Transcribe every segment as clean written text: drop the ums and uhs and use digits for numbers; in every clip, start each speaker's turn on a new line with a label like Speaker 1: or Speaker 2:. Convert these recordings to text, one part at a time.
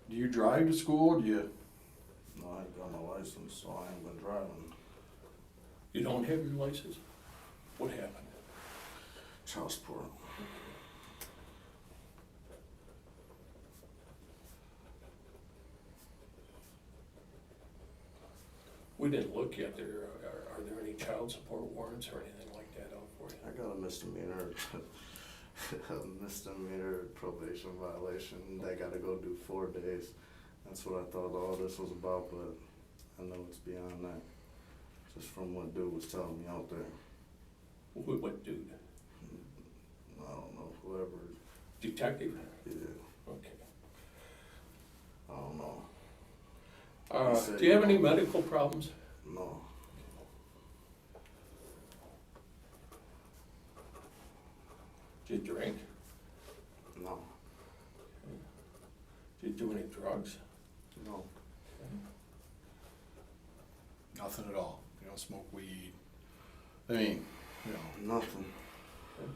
Speaker 1: Do you drive to school? Do you?
Speaker 2: No, I ain't got my license, so I ain't been driving.
Speaker 3: You don't have your license? What happened?
Speaker 2: Child support.
Speaker 3: We didn't look yet. Are there any child support warrants or anything like that out for you?
Speaker 2: I got a misdemeanor, a misdemeanor probation violation. They gotta go do 4 days. That's what I thought all this was about, but I know it's beyond that. Just from what dude was telling me out there.
Speaker 3: What dude?
Speaker 2: I don't know, whoever,
Speaker 3: Detective?
Speaker 2: yeah,
Speaker 3: Okay.
Speaker 2: I don't know.
Speaker 3: Do you have any medical problems?
Speaker 2: No,
Speaker 3: Do you drink?
Speaker 2: no,
Speaker 3: Do you do any drugs?
Speaker 2: no,
Speaker 1: Nothing at all. You don't smoke weed. I mean, you know.
Speaker 2: nothing.
Speaker 1: All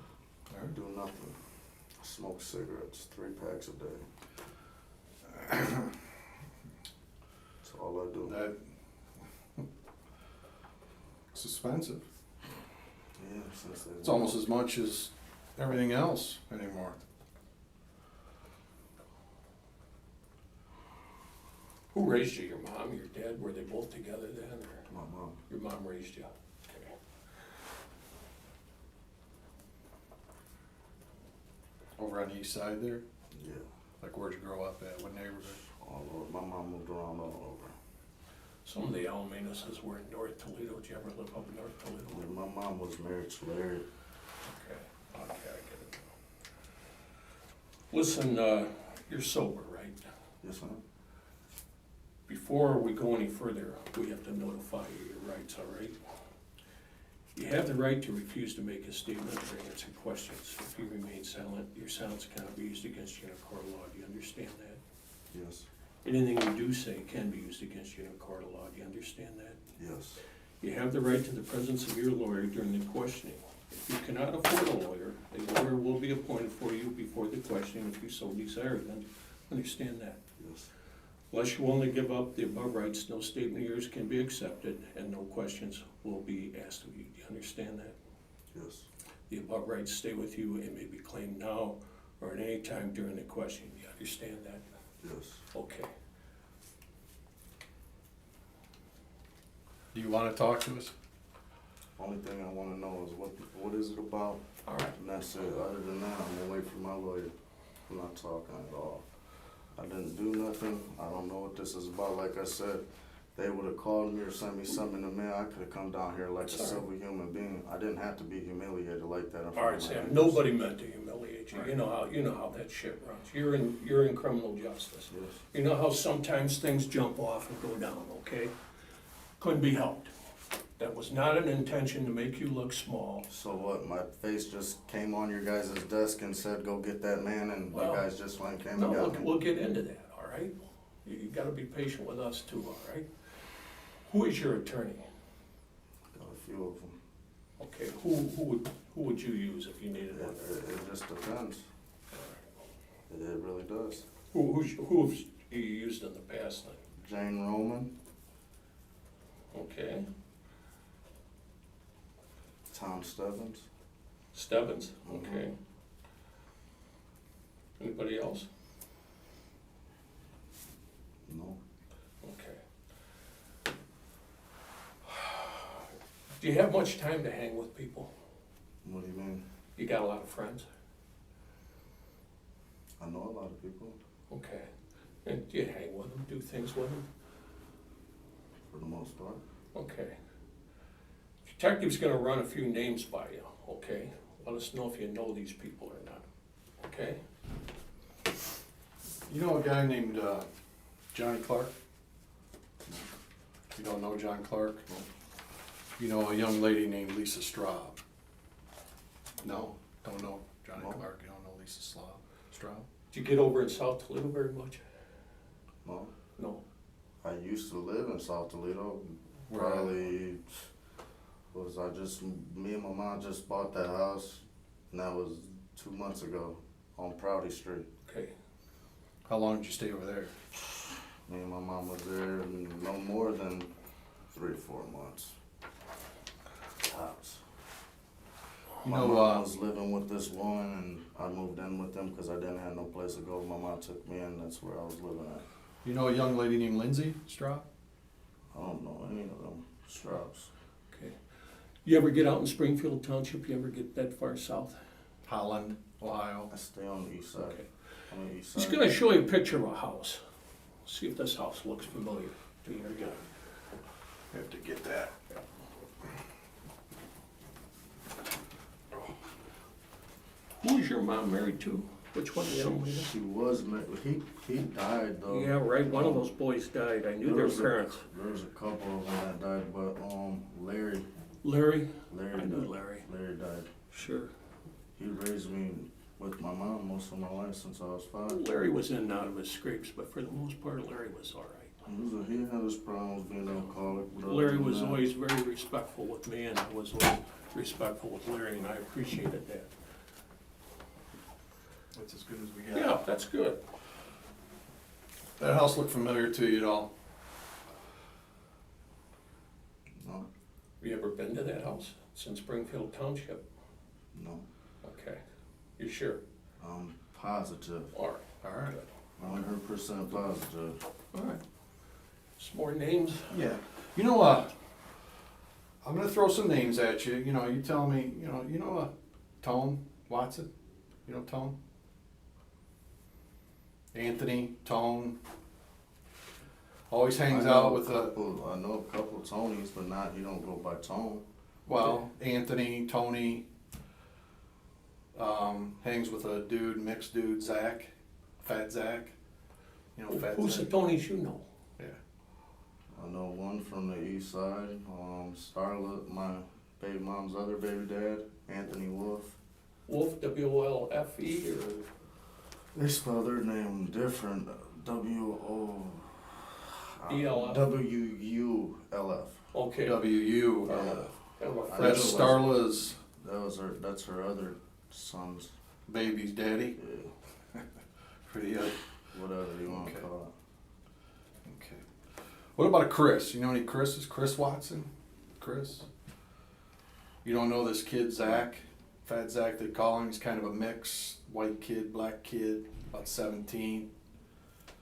Speaker 2: I
Speaker 1: right.
Speaker 2: do nothing. I smoke cigarettes, 3 packs a day. That's all I do.
Speaker 1: That it's expensive.
Speaker 2: Yeah, since they.
Speaker 1: It's almost as much as everything else anymore.
Speaker 3: Who raised you? Your mom, your dad? Were they both together then, or
Speaker 2: My mom.
Speaker 3: your mom raised you? Okay.
Speaker 1: Over on the east side there?
Speaker 2: Yeah,
Speaker 1: Like where'd you grow up at? What neighborhood?
Speaker 2: all over. My mom moved around all over.
Speaker 3: Some of the Alamenas were in North Toledo. Did you ever live up in North Toledo?
Speaker 2: Yeah, my mom was married to Larry.
Speaker 3: Okay, I get it. Listen, you're sober, right?
Speaker 2: Yes, ma'am.
Speaker 3: Before we go any further, we have to notify you your rights, all right? You have the right to refuse to make a statement or answer questions. If you remain silent, your silence cannot be used against you in a court of law. Do you understand that?
Speaker 2: Yes.
Speaker 3: Anything you do say can be used against you in a court of law. Do you understand that?
Speaker 2: Yes.
Speaker 3: You have the right to the presence of your lawyer during the questioning. If you cannot afford a lawyer will be appointed for you before the questioning if you so desire. Then understand that.
Speaker 2: Yes.
Speaker 3: Unless you willingly give up the above rights, no statement of yours can be accepted and no questions will be asked of you. Do you understand that?
Speaker 2: Yes.
Speaker 3: The above rights stay with you and may be claimed now or at any time during the questioning. Do you understand that?
Speaker 2: Yes.
Speaker 3: Okay.
Speaker 1: Do you want to talk to us?
Speaker 2: Only thing I want to know is what is it about,
Speaker 3: All right.
Speaker 2: and that's it. Other than that, I'm gonna wait for my lawyer. I'm not talking at all. I didn't do nothing. I don't know what this is about. Like I said, they would have called me or sent me something in the mail. I could have come down here like a
Speaker 3: That's all
Speaker 2: civil human being. I didn't have to be humiliated like that in
Speaker 3: All
Speaker 2: front
Speaker 3: right,
Speaker 2: of my
Speaker 3: Sam,
Speaker 2: neighbors.
Speaker 3: nobody meant to humiliate you. You know how that shit runs. You're in criminal justice.
Speaker 2: Yes.
Speaker 3: You know how sometimes things jump off and go down, okay? Couldn't be helped. That was not an intention to make you look small.
Speaker 2: So what? My face just came on your guys' desk and said, "Go get that man," and
Speaker 3: Well,
Speaker 2: you guys just went and came
Speaker 3: No,
Speaker 2: and got me.
Speaker 3: we'll get into that, all right? You gotta be patient with us too, all right? Who is your attorney?
Speaker 2: Got a few of them.
Speaker 3: Okay, who would you use if you needed one?
Speaker 2: It just depends. It really does.
Speaker 3: Who have you used in the past then?
Speaker 2: Jane Roman,
Speaker 3: Okay,
Speaker 2: Tom Stebbins.
Speaker 3: Stebbins,
Speaker 2: Mhm.
Speaker 3: okay. Anybody else?
Speaker 2: No.
Speaker 3: Okay. Do you have much time to hang with people?
Speaker 2: What do you mean?
Speaker 3: You got a lot of friends?
Speaker 2: I know a lot of people,
Speaker 3: Okay. And do you hang with them, do things with them?
Speaker 2: for the most part.
Speaker 3: Okay. Detective's gonna run a few names by you, okay? Let us know if you know these people or not, okay?
Speaker 1: You know a guy named Johnny Clark? You don't know John Clark? You know a young lady named Lisa Straub? No? Don't know Johnny
Speaker 2: No.
Speaker 1: Clark? You don't know Lisa Straub?
Speaker 3: Did you get over in South Toledo very much?
Speaker 2: No.
Speaker 3: No.
Speaker 2: I used to live in South Toledo.
Speaker 1: Where?
Speaker 2: Probably me and my mom just bought that house, and that was 2 months ago on Prouty Street.
Speaker 3: Okay.
Speaker 1: How long did you stay over there?
Speaker 2: Me and my mom was there no more than 3 or 4 months. Tops.
Speaker 1: You
Speaker 2: My
Speaker 1: know,
Speaker 2: mom was living with this woman, and I moved in with them because I didn't have no place to go. My mom took me in. That's where I was living at.
Speaker 1: you know a young lady named Lindsay Straub?
Speaker 2: I don't know any of them Straubs.
Speaker 3: Okay. You ever get out in Springfield Township? You ever get that far south?
Speaker 1: Holland, Ohio.
Speaker 2: I stay on the east side.
Speaker 3: Okay.
Speaker 2: On the east
Speaker 3: Just
Speaker 2: side.
Speaker 3: gonna show you a picture of a house. See if this house looks familiar to you. Yeah.
Speaker 1: Have to get that.
Speaker 3: Who is your mom married to? Which one of the young ladies?
Speaker 2: She was married. He died though.
Speaker 3: Yeah, right, one of those boys died. I knew their parents.
Speaker 2: There was a couple of them that died, but Larry
Speaker 3: Larry? I
Speaker 2: died.
Speaker 3: knew Larry.
Speaker 2: Larry died.
Speaker 3: Sure.
Speaker 2: He raised me with my mom most of my life since I was 5.
Speaker 3: Larry was in and out of his scrapes, but for the most part, Larry was all right.
Speaker 2: He had his problems being alcoholic. but other
Speaker 3: Larry
Speaker 2: than
Speaker 3: was
Speaker 2: that-
Speaker 3: always very respectful with me, and I was always respectful with Larry, and I appreciated that.
Speaker 1: That's as good as we got.
Speaker 3: Yeah, that's good.
Speaker 1: That house looked familiar to you at all?
Speaker 2: No,
Speaker 3: Have you ever been to that house? It's in Springfield Township.
Speaker 2: no.
Speaker 3: Okay. You sure?
Speaker 2: I'm positive.
Speaker 3: All right.
Speaker 1: All right.
Speaker 2: 100% positive.
Speaker 3: All right. Some more names?
Speaker 1: Yeah. You know, I'm gonna throw some names at you. You know, you tell me. You know, Tone Watson. You know Tone. Anthony Tone. Always hangs out with a.
Speaker 2: I know a couple of Tonys, but not. He don't go by Tone.
Speaker 1: Well, Anthony, Tony. Hangs with a mixed dude, Zach, Fat Zach. You know, Fat
Speaker 3: Who's the
Speaker 1: Zach.
Speaker 3: Tonys you know?
Speaker 1: Yeah.
Speaker 2: I know one from the east side. Starla, my baby mom's other baby dad, Anthony Wolf.
Speaker 3: Wolf, W-O-L-F-E, or?
Speaker 2: They spell their name different.
Speaker 3: E-L-F?
Speaker 2: W-U-L-F.
Speaker 3: Okay.
Speaker 1: W.U.
Speaker 2: Yeah.
Speaker 3: Have a
Speaker 2: I
Speaker 3: friend.
Speaker 1: That's Starla's
Speaker 2: That's her other son's.
Speaker 1: baby's daddy.
Speaker 2: Yeah,
Speaker 1: For the
Speaker 2: whatever you want to
Speaker 1: Okay.
Speaker 2: call
Speaker 1: Okay. What about a Chris? You know any Chris's? Chris Watson? Chris? You don't know this kid, Zach? Fat Zach, they call him. He's kind of a mix. White kid, black kid, about 17.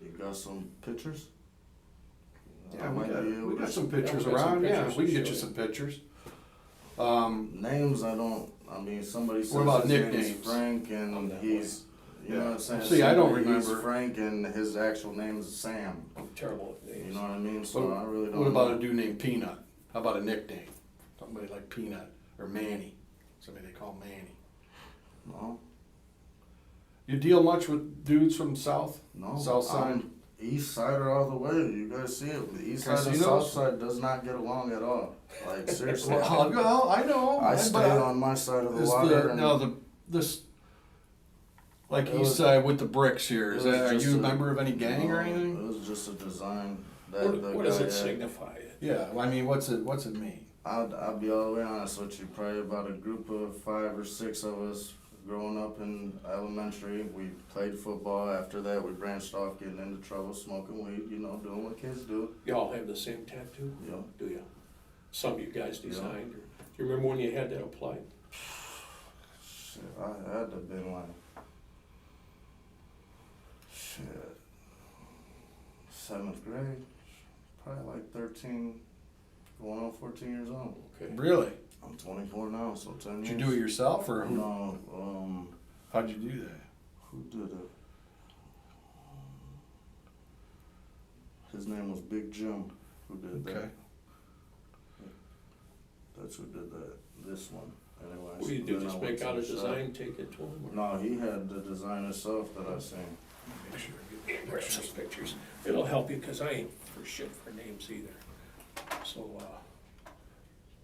Speaker 2: it. You got some pictures? I
Speaker 1: Yeah,
Speaker 2: might be able
Speaker 1: we
Speaker 2: to-
Speaker 1: got some pictures
Speaker 3: we got some
Speaker 1: around. Yeah,
Speaker 3: pictures
Speaker 1: we
Speaker 3: to
Speaker 1: can get
Speaker 3: show
Speaker 1: you
Speaker 3: you.
Speaker 1: some pictures.
Speaker 2: Names I don't. I mean, somebody says
Speaker 1: about
Speaker 2: his name's
Speaker 1: nicknames?
Speaker 2: Frank, and
Speaker 3: I'm that
Speaker 2: he's. You know what I'm saying?
Speaker 1: See, I don't
Speaker 2: Somebody, he's
Speaker 1: remember.
Speaker 2: Frank, and his actual name is Sam.
Speaker 3: I'm terrible with
Speaker 2: You
Speaker 3: names.
Speaker 2: know what I mean? So I really don't.
Speaker 1: What about
Speaker 2: know.
Speaker 1: a dude named Peanut? How about a nickname? Somebody like Peanut or Manny. Somebody they call Manny.
Speaker 2: No,
Speaker 1: You deal much with dudes from South?
Speaker 2: no.
Speaker 1: South side?
Speaker 2: I'm East Sider all the way. You guys see it. The East side and
Speaker 1: Casinos?
Speaker 2: South side does not get along at all. Like seriously.
Speaker 1: Well, I know.
Speaker 2: I
Speaker 1: but
Speaker 2: stay on my side of the
Speaker 1: is
Speaker 2: water. and
Speaker 1: this like
Speaker 2: It
Speaker 1: east
Speaker 2: was-
Speaker 1: side with the bricks here. Is
Speaker 2: it was
Speaker 1: that? Are
Speaker 2: just
Speaker 1: you a
Speaker 2: a-
Speaker 1: member of any gang or
Speaker 2: No,
Speaker 1: anything?
Speaker 2: It was just a design that the
Speaker 3: What does
Speaker 2: guy
Speaker 3: it
Speaker 2: had.
Speaker 3: signify?
Speaker 1: Yeah. Well, I mean, what's it mean?
Speaker 2: I'll be all the way honest with you. Probably about a group of 5 or 6 of us growing up in elementary. We played football. After that, we branched off, getting into trouble, smoking weed. You know, doing what kids do.
Speaker 3: Y'all have the same tattoo?
Speaker 2: You know.
Speaker 3: Do you? Some of you guys
Speaker 2: Yeah.
Speaker 3: designed? Or, do you remember when you had that applied?
Speaker 2: Shit, I had to have been like, shit, 7th grade. Probably like 13, going on 14 years old.
Speaker 3: Okay.
Speaker 1: Really?
Speaker 2: I'm 24 now, so 10
Speaker 1: Did
Speaker 2: years.
Speaker 1: you do it yourself or who?
Speaker 2: No,
Speaker 1: How'd you do that?
Speaker 2: who did it? His name was Big Jim, who did that.
Speaker 1: Okay.
Speaker 2: That's who did that, this one, anyway.
Speaker 3: What do you do,
Speaker 2: Then I
Speaker 3: just
Speaker 2: went
Speaker 3: make
Speaker 2: to
Speaker 3: out a
Speaker 2: the shop.
Speaker 3: design, take it to him?
Speaker 2: No, he had the design himself that I seen.
Speaker 1: Make sure I get
Speaker 3: Grab some pictures. It'll help you, because I ain't for shit for names either. So,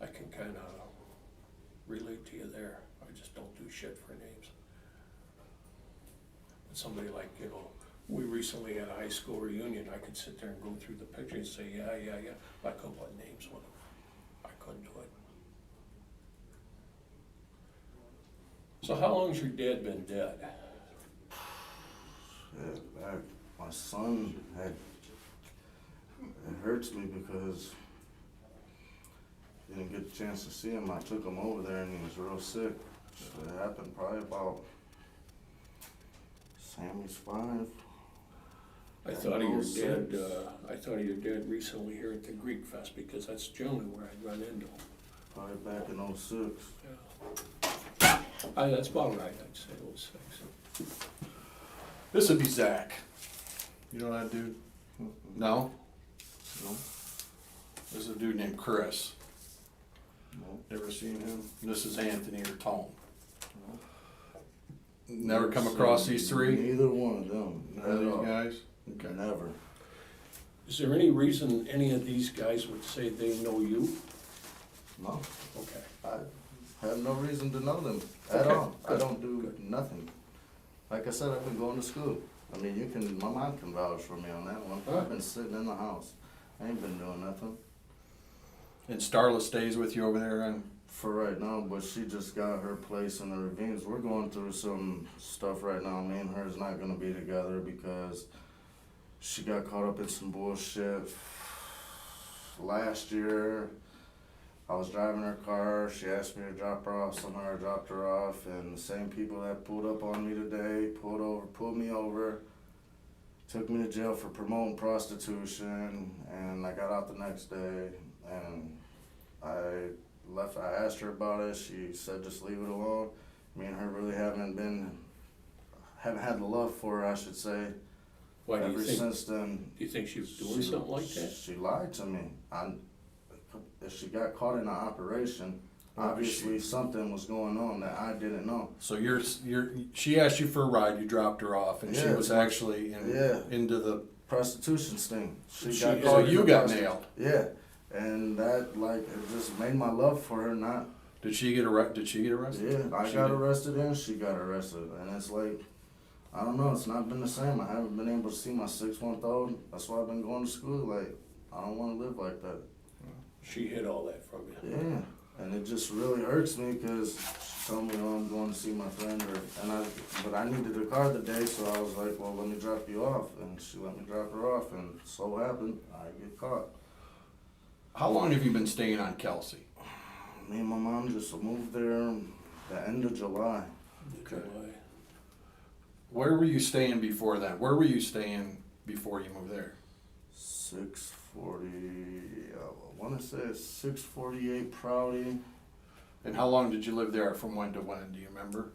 Speaker 3: I can kinda relate to you there. I just don't do shit for names. But somebody like, we recently had a high school reunion, I could sit there and go through the pictures and say, yeah, but I couldn't put names with them. I couldn't do it. So how long's your dad been dead?
Speaker 2: Shit, back my son had, it hurts me because didn't get a chance to see him. I took him over there and he was real sick. It happened probably about, Sammy's 5.
Speaker 3: I thought of your dad recently here at the Greek Fest, because that's generally where I'd run into him.
Speaker 2: Probably back in '06.
Speaker 3: Yeah. That's about right, I'd say, 06.
Speaker 1: This would be Zach. You know that dude? No?
Speaker 2: No?
Speaker 1: This is a dude named Chris.
Speaker 2: No?
Speaker 1: Ever seen him? This is Anthony or Tom.
Speaker 2: No?
Speaker 1: Never come across these three?
Speaker 2: Neither one of them.
Speaker 1: None of these guys? Okay.
Speaker 2: Never.
Speaker 3: Is there any reason any of these guys would say they know you?
Speaker 2: No.
Speaker 3: Okay.
Speaker 2: I have no reason to know them at
Speaker 3: Okay,
Speaker 2: all. I
Speaker 3: good,
Speaker 2: don't do
Speaker 3: good.
Speaker 2: nothing. Like I said, I've been going to school. I mean, my mom can vouch for me on that one.
Speaker 3: All right.
Speaker 2: I've been sitting in the house. I ain't been doing nothing
Speaker 1: And Starla stays with you over there and
Speaker 2: for right now, but she just got her place in the ravines. We're going through some stuff right now. Me and her's not gonna be together because she got caught up in some bullshit. Last year, I was driving her car. She asked me to drop her off somewhere. I dropped her off, and the same people that pulled up on me today pulled me over, took me to jail for promoting prostitution, and I got out the next day, and I asked her about it. She said just leave it alone. Me and her really haven't had the love for her, I should say.
Speaker 3: Why do you
Speaker 2: Ever
Speaker 3: think?
Speaker 2: since then.
Speaker 3: Do you think she was doing something like that?
Speaker 2: She lied to me. If she got caught in an operation, obviously something was going on that I didn't know.
Speaker 1: so she asked you for a ride, you dropped her off, and she
Speaker 2: Yeah.
Speaker 1: was actually into the,
Speaker 2: Prostitution sting. She
Speaker 3: She-
Speaker 2: got
Speaker 3: so
Speaker 2: caught.
Speaker 1: you
Speaker 2: for
Speaker 1: got
Speaker 2: prosti-
Speaker 1: nailed.
Speaker 2: Yeah, and that it just made my love for her not.
Speaker 1: Did she get arrested?
Speaker 2: Yeah, I
Speaker 1: She
Speaker 2: got
Speaker 1: did.
Speaker 2: arrested and she got arrested, and it's like, I don't know. It's not been the same. I haven't been able to see my 6-month-old. That's why I've been going to school. Like, I don't want to live like that.
Speaker 3: She hid all that from you.
Speaker 2: Yeah, and it just really hurts me because she told me, oh, I'm going to see my friend, but I needed a car today, so I was like, well, let me drop you off, and she let me drop her off, and so happened, I get caught.
Speaker 1: How long have you been staying on Kelsey?
Speaker 2: Me and my mom just moved there the end of July.
Speaker 3: Okay.
Speaker 1: Where were you staying before that? Where were you staying before you moved there?
Speaker 2: 640, I want to say it's 648 Prouty.
Speaker 1: And how long did you live there? From when to when? Do you remember?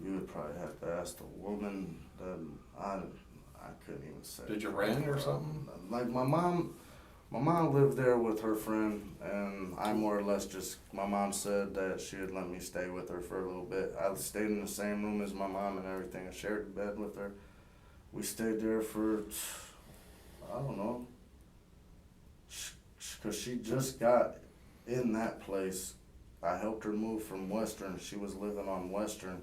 Speaker 2: You would probably have to ask the woman that I couldn't even say.
Speaker 1: Did you rent or something?
Speaker 2: Like my mom lived there with her friend, and I more or less my mom said that she would let me stay with her for a little bit. I stayed in the same room as my mom and everything. I shared the bed with her. We stayed there for, I don't know, because she just got in that place. I helped her move from Western. She was living on Western.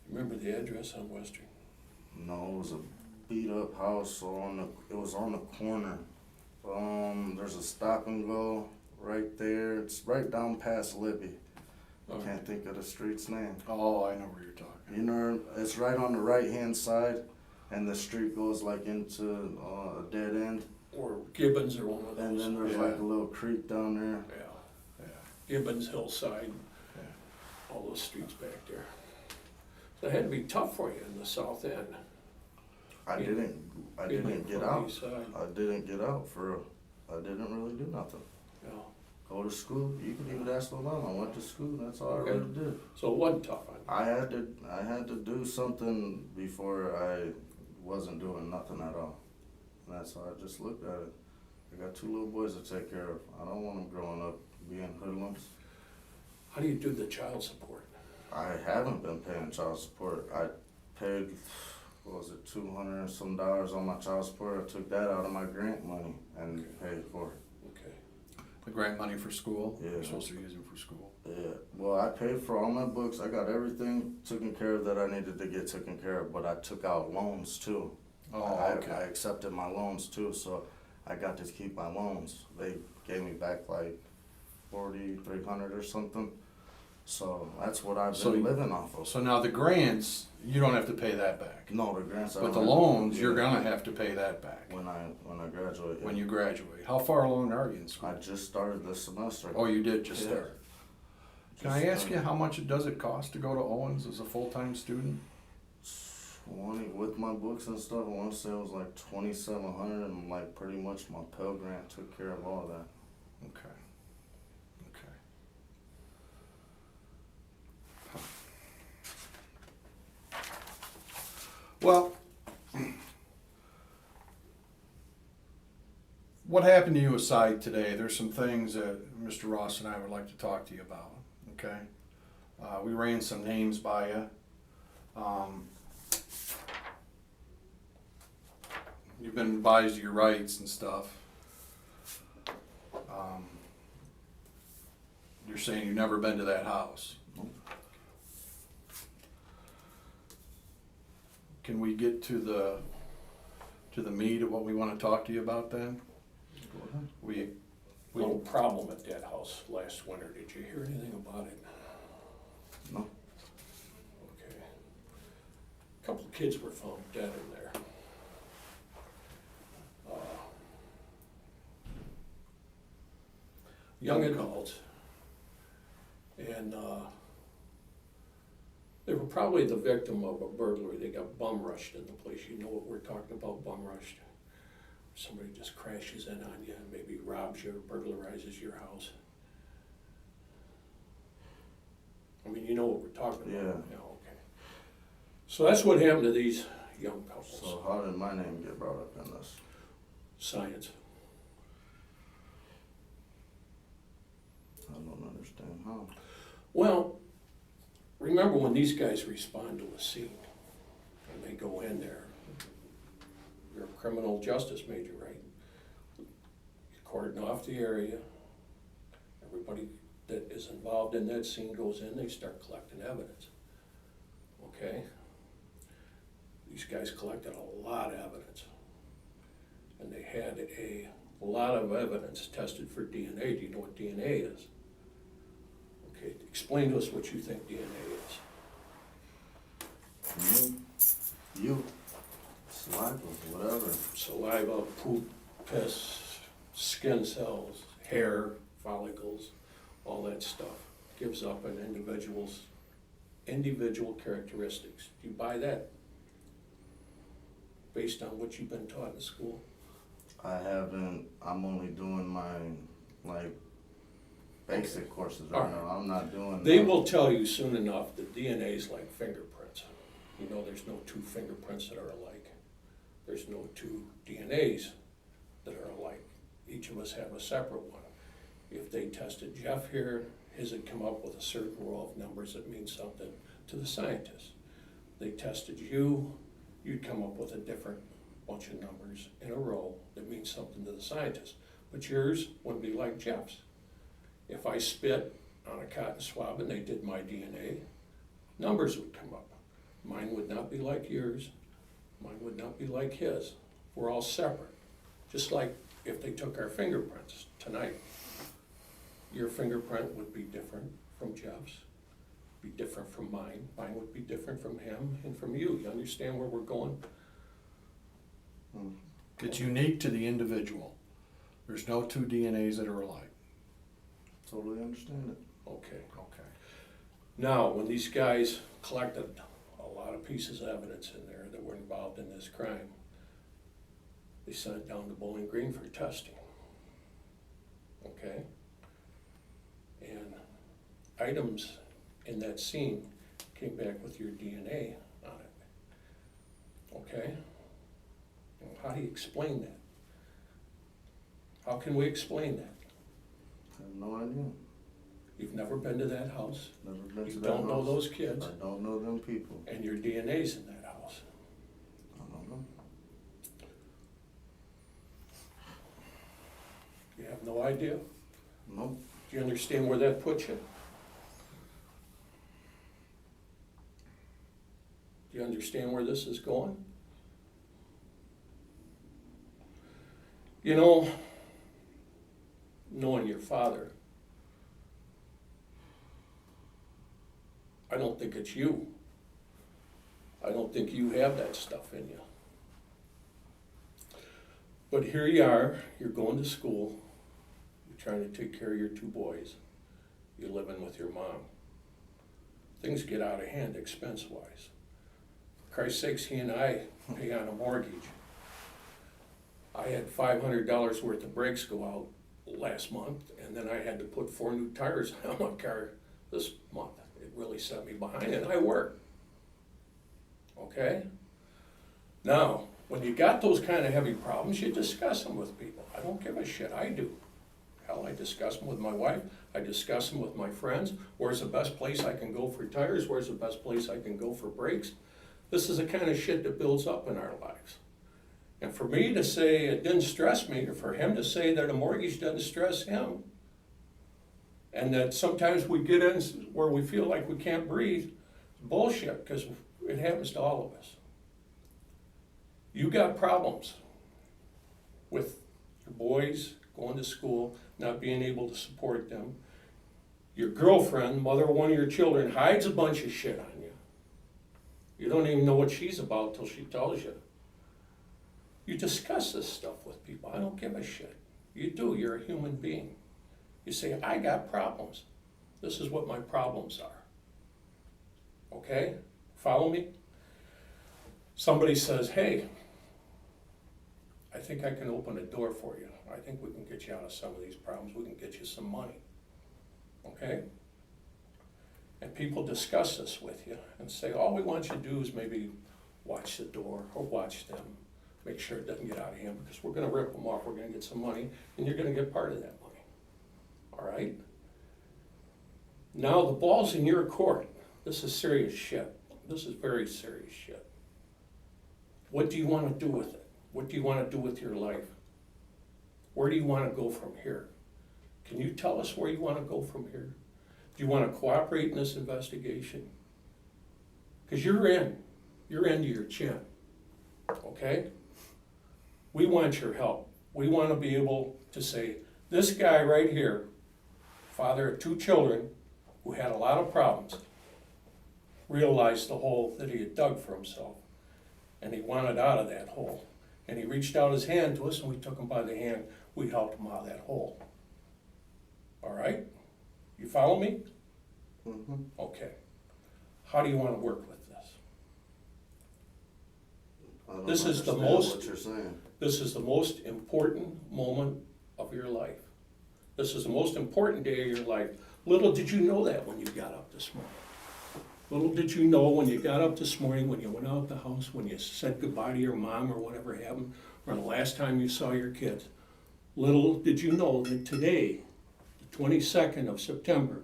Speaker 3: Remember the address on Western?
Speaker 2: No, it was a beat up house, so it was on the corner. There's a stop and go right there. It's right down past Libby. I
Speaker 3: Okay.
Speaker 2: can't think of the street's name.
Speaker 1: Oh, I know where you're talking.
Speaker 2: You know, it's right on the right hand side, and the street goes like into a dead end.
Speaker 3: Or Gibbons or one of those.
Speaker 2: And then there's
Speaker 1: Yeah.
Speaker 2: like a little creek down there.
Speaker 3: Yeah, Gibbons, Hillside,
Speaker 1: Yeah.
Speaker 3: all those streets back there. So it had to be tough for you in the south end.
Speaker 2: I
Speaker 3: Yeah.
Speaker 2: didn't get
Speaker 3: From the
Speaker 2: out.
Speaker 3: east side.
Speaker 2: I didn't get out I didn't really do nothing.
Speaker 3: Yeah.
Speaker 2: Go to school. You can even ask my mom. I went to school. That's all
Speaker 3: Okay.
Speaker 2: I really did.
Speaker 3: So it wasn't tough on you.
Speaker 2: I had to do something before I wasn't doing nothing at all. And that's how I just looked at it. I got 2 little boys to take care of. I don't want them growing up being hoodlums.
Speaker 3: How do you do the child support?
Speaker 2: I haven't been paying child support. I paid, what was it, $200 and some on my child support. I took that out of my grant money and paid for it.
Speaker 3: Okay.
Speaker 1: The grant money for school?
Speaker 2: Yeah.
Speaker 1: You're supposed to use it for school.
Speaker 2: Yeah, well, I paid for all my books. I got everything taken care of that I needed to get taken care of, but I took out loans too.
Speaker 1: Oh,
Speaker 2: I
Speaker 1: okay.
Speaker 2: accepted my loans too, so I got to keep my loans. They gave me back like $4,300 or something. So that's what I've
Speaker 1: So
Speaker 2: been
Speaker 1: you-
Speaker 2: living off of.
Speaker 1: So now the grants, you don't have to pay that back.
Speaker 2: No, the grants. I
Speaker 1: But the
Speaker 2: don't have-
Speaker 1: loans, you're
Speaker 2: yeah,
Speaker 1: gonna have to pay that back
Speaker 2: when I graduate.
Speaker 1: when
Speaker 2: yeah.
Speaker 1: you graduate. How far along are you in school?
Speaker 2: I just started this semester.
Speaker 1: Oh, you did just
Speaker 2: Yeah.
Speaker 1: start. Can
Speaker 2: Just
Speaker 1: I ask you
Speaker 2: started.
Speaker 1: how much does it cost to go to Owens as a full-time student?
Speaker 2: 20 with my books and stuff. I want to say it was like 2,700, and like pretty much my Pell Grant took care of all that.
Speaker 1: Okay. Okay. Well, what happened to you aside today, there's some things that Mr. Ross and I would like to talk to you about, okay? We ran some names by you. You've been advised of your rights and stuff. You're saying you've never been to that house.
Speaker 2: Nope.
Speaker 1: Can we get to the meat of what we want to talk to you about then?
Speaker 2: Go ahead.
Speaker 1: We
Speaker 3: Little problem at that house last winter. Did you hear anything about it?
Speaker 2: No.
Speaker 3: Okay. A couple of kids were found dead in there. Young adults. And they were probably the victim of a burglary. They got bum rushed in the place. You know what we're talking about, bum rushed? Somebody just crashes in on you and maybe robs you or burglarizes your house. I mean, you know what we're talking about.
Speaker 2: Yeah.
Speaker 3: Okay. So that's what happened to these young couples.
Speaker 2: So how did my name get brought up in this?
Speaker 3: Science.
Speaker 2: I don't understand how.
Speaker 3: Well, remember when these guys respond to a scene and they go in there, you're a criminal justice major, right? You cordon off the area. Everybody that is involved in that scene goes in, they start collecting evidence. Okay? These guys collected a lot of evidence. And they had a lot of evidence tested for DNA. Do you know what DNA is? Okay, explain to us what you think DNA is.
Speaker 2: You, saliva, whatever.
Speaker 3: Saliva, poop, piss, skin cells, hair, follicles, all that stuff gives up an individual characteristics. Do you buy that? Based on what you've been taught in school?
Speaker 2: I haven't. I'm only doing my like basic courses right
Speaker 3: Alright.
Speaker 2: now. I'm not doing.
Speaker 3: They will tell you soon enough that DNA is like fingerprints. You know, there's no two fingerprints that are alike. There's no two DNAs that are alike. Each of us have a separate one. If they tested Jeff here, his had come up with a certain row of numbers that means something to the scientist. They tested you, you'd come up with a different bunch of numbers in a row that means something to the scientist. But yours wouldn't be like Jeff's. If I spit on a cotton swab and they did my DNA, numbers would come up. Mine would not be like yours. Mine would not be like his. We're all separate. Just like if they took our fingerprints tonight, your fingerprint would be different from Jeff's, be different from mine. Mine would be different from him and from you. You understand where we're going?
Speaker 1: It's unique to the individual. There's no two DNAs that are alike.
Speaker 2: Totally understand it.
Speaker 3: Okay.
Speaker 1: Okay.
Speaker 3: Now, when these guys collected a lot of pieces of evidence in there that were involved in this crime, they sent it down to Bowling Green for testing. Okay? And items in that scene came back with your DNA on it. Okay? Now, how do you explain that? How can we explain that?
Speaker 2: I have no idea.
Speaker 3: You've never been to that house,
Speaker 2: Never been
Speaker 3: you
Speaker 2: to that
Speaker 3: don't know
Speaker 2: house.
Speaker 3: those kids,
Speaker 2: I don't know them people.
Speaker 3: and your DNA's in that house.
Speaker 2: I don't know.
Speaker 3: You have no idea?
Speaker 2: Nope.
Speaker 3: Do you understand where that puts you? Do you understand where this is going? You know, knowing your father, don't think it's you. I don't think you have that stuff in you. But here you are, you're going to school, you're trying to take care of your 2 boys, you're living with your mom. Things get out of hand expense-wise. For Christ's sakes, he and I pay on a mortgage. I had $500 worth of brakes go out last month, and then I had to put 4 new tires on my car this month. It really set me behind, and I work. Okay? Now, when you got those kind of heavy problems, you discuss them with people. I don't give a shit, I do. Hell, I discuss them with my wife, I discuss them with my friends. Where's the best place I can go for tires? Where's the best place I can go for brakes? This is the kind of shit that builds up in our lives. And for me to say it didn't stress me, or for him to say that a mortgage doesn't stress him, and that sometimes we get in where we feel like we can't breathe, bullshit, because it happens to all of us. You got problems with your boys going to school, not being able to support them. Your girlfriend, mother of one of your children, hides a bunch of shit on you. You don't even know what she's about till she tells you. You discuss this stuff with people. I don't give a shit. You do, you're a human being. You say, I got problems. This is what my problems are. Okay? Follow me? Somebody says, hey, I think I can open a door for you. I think we can get you out of some of these problems. We can get you some money. Okay? And people discuss this with you and say, all we want you to do is maybe watch the door or watch them. Make sure it doesn't get out of hand, because we're going to rip them off. We're going to get some money, and you're going to get part of that money. All right? Now the ball's in your court. This is serious shit. This is very serious shit. What do you want to do with it? What do you want to do with your life? Where do you want to go from here? Can you tell us where you want to go from here? Do you want to cooperate in this investigation? Because you're in. You're into your chin. Okay? We want your help. We want to be able to say, this guy right here, father of 2 children who had a lot of problems, realized the hole that he had dug for himself, and he wanted out of that hole. And he reached out his hand to us, and we took him by the hand. We helped him out of that hole. All right? You follow me?
Speaker 2: Mm-hmm.
Speaker 3: Okay. How do you want to work with this?
Speaker 2: I don't
Speaker 3: This is the
Speaker 2: understand
Speaker 3: most-
Speaker 2: what you're saying.
Speaker 3: This is the most important moment of your life. This is the most important day of your life. Little did you know that when you got up this morning. Little did you know when you got up this morning, when you went out the house, when you said goodbye to your mom or whatever happened, or the last time you saw your kids. Little did you know that today, the 22nd of September,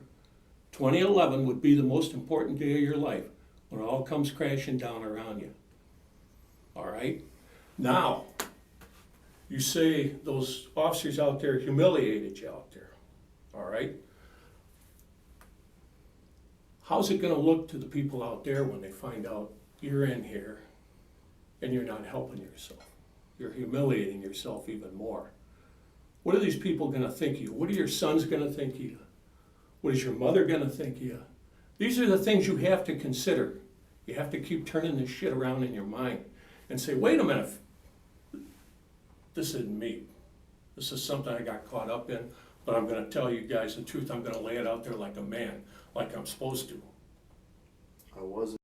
Speaker 3: 2011 would be the most important day of your life, when it all comes crashing down around you. All right? Now, you say those officers out there humiliated you out there, all right? How's it gonna look to the people out there when they find out you're in here and you're not helping yourself? You're humiliating yourself even more. What are these people gonna think of you? What are your sons gonna think of you? What is your mother gonna think of you? These are the things you have to consider. You have to keep turning this shit around in your mind and say, wait a minute, this isn't me. This is something I got caught up in, but I'm gonna tell you guys the truth. I'm gonna lay it out there like a man, like I'm supposed to.
Speaker 2: I wasn't.